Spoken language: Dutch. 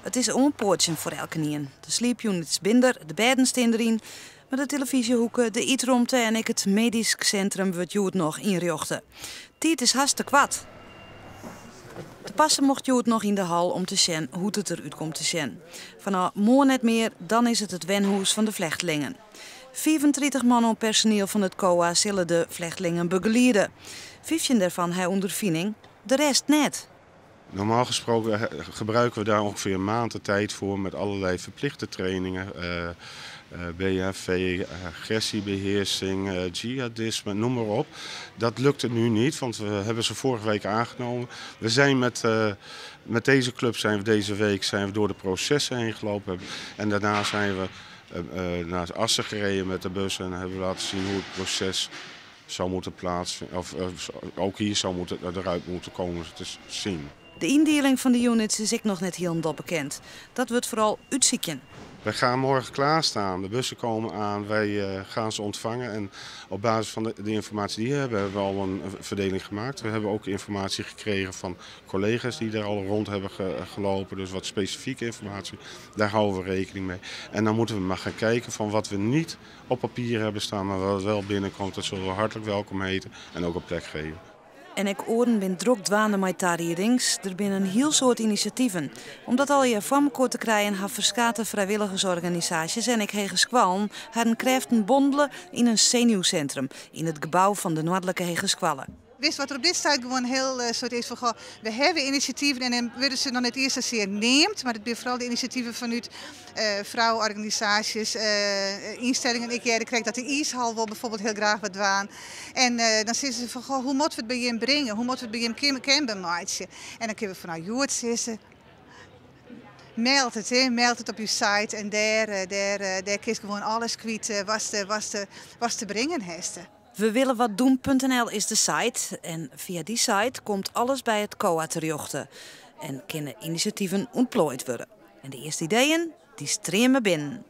Het is onpoortje voor elke nien. De sleepunits binder, de bedden staan erin. Maar de televisiehoeken, de eetromte en ik het medisch centrum wordt Joet nog inrichten. Tijd is haast te kwad. De passen mocht Joet nog in de hal om te zien hoe het eruit komt te zien. Vanaf morgen net meer, dan is het wenhoes van de vluchtelingen. 35 man personeel van het COA zullen de vluchtelingen begeleiden. 15 daarvan hebben ondervinding, de rest net. Normaal gesproken gebruiken we daar ongeveer een maand de tijd voor met allerlei verplichte trainingen. BHV, agressiebeheersing, jihadisme, noem maar op. Dat lukte nu niet, want we hebben ze vorige week aangenomen. We zijn met deze club deze week door de processen heen gelopen. En daarna zijn we naar Assen gereden met de bus en hebben we laten zien hoe het proces zou moeten plaatsvinden. Of ook hier zou eruit moeten komen te zien. De indeling van de units is ik nog net heel bekend. Dat wordt vooral uitzieken. Wij gaan morgen klaarstaan. De bussen komen aan, wij gaan ze ontvangen. En op basis van de informatie die we hebben we al een verdeling gemaakt. We hebben ook informatie gekregen van collega's die daar al rond hebben gelopen. Dus wat specifieke informatie, daar houden we rekening mee. En dan moeten we maar gaan kijken van wat we niet op papier hebben staan, maar wat wel binnenkomt. Dat zullen we hartelijk welkom heten en ook een plek geven. En ik oren ben druk dwaande met tarierings. Er zijn een heel soort initiatieven. Om dat al je van elkaar te krijgen, hebben verschillende vrijwilligersorganisaties en ik Hegeskwallen hadden krachten bondelen in een zenuwcentrum in het gebouw van de Noordelijke Hegeskwallen. Wist wat er op dit site gewoon heel soort is van, goh, we hebben initiatieven en dan worden ze dan het eerste zeer neemt, maar het zijn vooral de initiatieven vanuit vrouwenorganisaties, instellingen. Ik krijg dat de IJshal wil bijvoorbeeld heel graag wat doen. En dan zeggen ze van, goh, hoe moeten we het bij je brengen? Hoe moeten we het bij je kenbaar maken? En dan kunnen we vanuit Joert zeggen, meld het op je site en daar kun je gewoon alles kwijt was te brengen heeft. We willen wat doen.nl is de site en via die site komt alles bij het COA terecht en kunnen initiatieven ontplooid worden. En de eerste ideeën die streamen binnen.